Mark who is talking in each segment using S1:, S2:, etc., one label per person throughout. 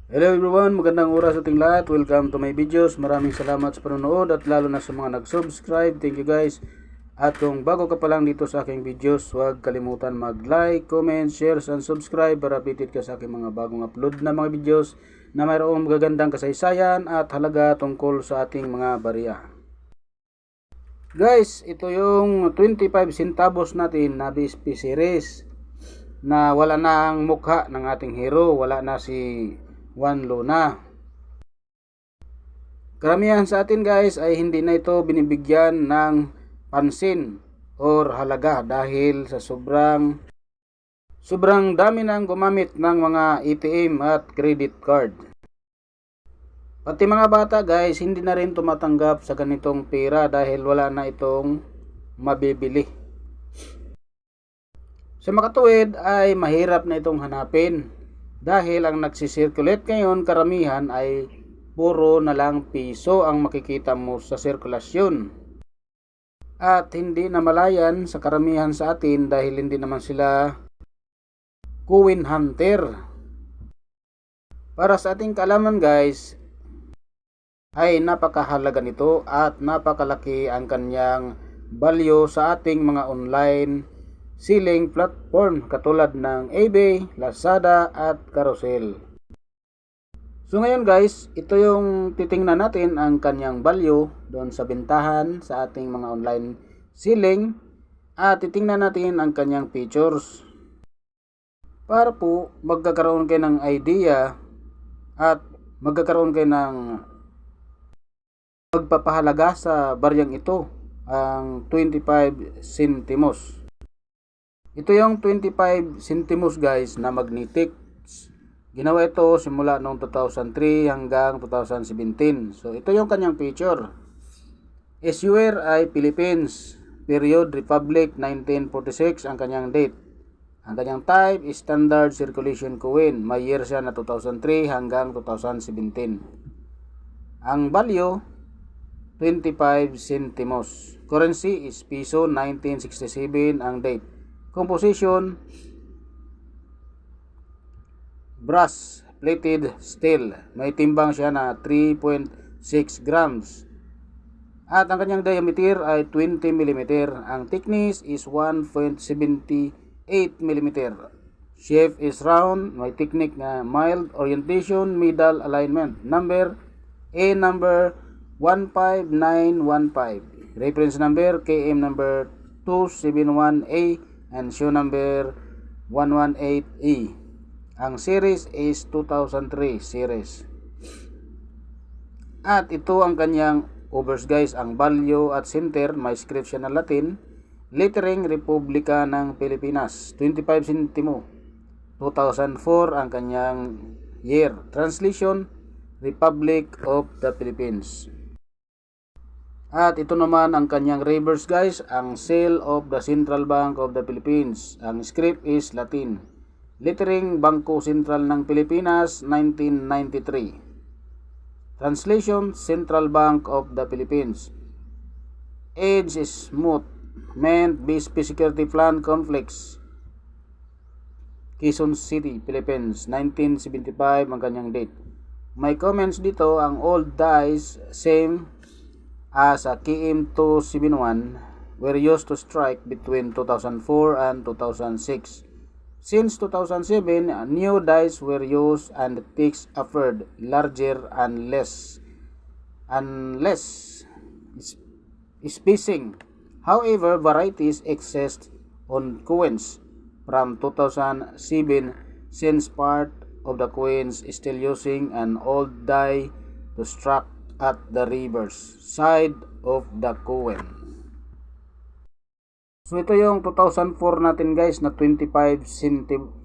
S1: Hello everyone, magandang oras sa ating lahat. Welcome to my videos. Maraming salamat sa panonood at lalo na sa mga nag-subscribe. Thank you guys. At kung bago ka pa lang dito sa aking videos, huwag kalimutan mag-like, comment, share, and subscribe para updated ka sa aking mga bagong upload na mga videos na mayroong magagandang kasaysayan at halaga tungkol sa ating mga barya. Guys, ito yung 25 centavos natin na BSP series na wala na ang mukha ng ating hero. Wala na si Juan Luna. Karamihan sa atin guys ay hindi na ito binibigyan ng pansin or halaga dahil sa sobrang dami nang gumamit ng mga ATM at credit card. Pati mga bata guys hindi na rin tumatanggap sa ganitong pera dahil wala na itong mabibili. Sa makatuwid ay mahirap na itong hanapin dahil ang nagsisirculate ngayon karamihan ay puro na lang piso ang makikita mo sa sirkulasyon. At hindi na malayan sa karamihan sa atin dahil hindi naman sila coin hunter. Para sa ating kaalaman guys, ay napakahalaga nito at napakalaki ang kanyang value sa ating mga online selling platform katulad ng eBay, Lazada at Carousel. So ngayon guys, ito yung titingnan natin ang kanyang value doon sa bintahan sa ating mga online selling at titingnan natin ang kanyang features. Para po magkakaroon kayo ng idea at magkakaroon kayo ng magpapahalaga sa baryang ito, ang 25 centimos. Ito yung 25 centimos guys na magnetic. Ginawa ito simula noong 2003 hanggang 2017. So ito yung kanyang feature. Issuer ay Philippines. Period Republic 1946 ang kanyang date. Ang kanyang type is Standard Circulation Coin. May year siya na 2003 hanggang 2017. Ang value 25 centimos. Currency is piso 1967 ang date. Composition brass plated steel. May timbang siya na 3.6 grams. At ang kanyang diameter ay 20 mm. Ang thickness is 1.78 mm. Shape is round. May technique na mild orientation, middle alignment. Number A number 15915. Reference number KM number 271A and show number 118E. Ang series is 2003 series. At ito ang kanyang overs guys, ang value at center, may script siya na Latin. Lettering Republika ng Pilipinas, 25 centimo. 2004 ang kanyang year. Translation Republic of the Philippines. At ito naman ang kanyang reverse guys, ang seal of the Central Bank of the Philippines. Ang script is Latin. Lettering Bangko Sentral ng Pilipinas 1993. Translation Central Bank of the Philippines. Age is smooth. Meant BSP Security Plan Conflicts. Quezon City, Philippines 1975 ang kanyang date. May comments dito, ang old dice same as a KM 271 were used to strike between 2004 and 2006. Since 2007, new dice were used and the ticks appeared larger and less spacing. However, varieties exist on coins from 2007 since part of the coins is still using an old die to strike at the reverse side of the coin. So ito yung 2004 natin guys na 25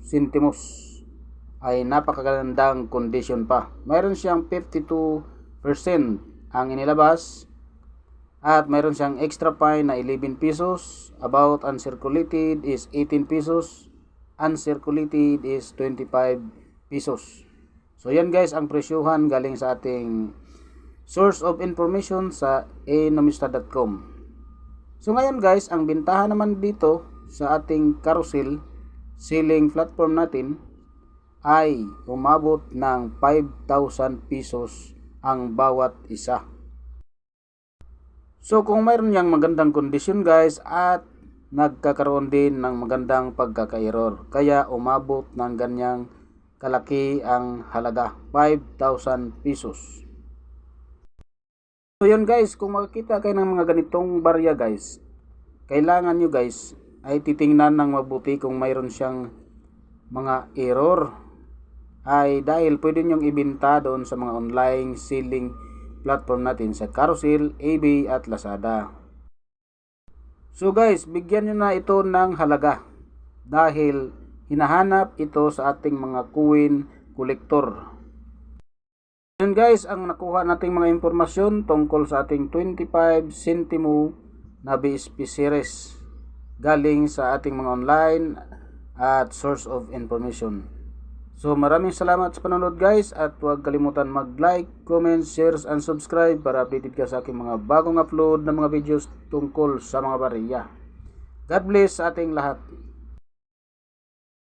S1: centimos. Ay napakagandang condition pa. Mayroon siyang 52% ang inilabas. At mayroon siyang extra fine na 11 pesos. About uncirculated is 18 pesos. Uncirculated is 25 pesos. So yan guys ang presyuhan galing sa ating source of information sa enomista.com. So ngayon guys, ang bintahan naman dito sa ating carousel selling platform natin ay umabot ng 5,000 pesos ang bawat isa. So kung mayroon niyang magandang kondisyon guys at nagkakaroon din ng magandang pagkaka-error, kaya umabot ng ganyang kalaki ang halaga, 5,000 pesos. So yun guys, kung makikita kayo ng mga ganitong barya guys, kailangan nyo guys ay titingnan ng mabuti kung mayroon siyang mga error, ay dahil pwede nyong ibenta doon sa mga online selling platform natin sa Carousell, eBay at Lazada. So guys, bigyan nyo na ito ng halaga dahil hinahanap ito sa ating mga coin collector. Yun guys, ang nakuha nating mga impormasyon tungkol sa ating 25 centimo na BSP series galing sa ating mga online at source of information. So maraming salamat sa panonood guys, at huwag kalimutan mag-like, comment, share and subscribe para updated ka sa aking mga bagong upload na mga videos tungkol sa mga barya. God bless sa ating lahat.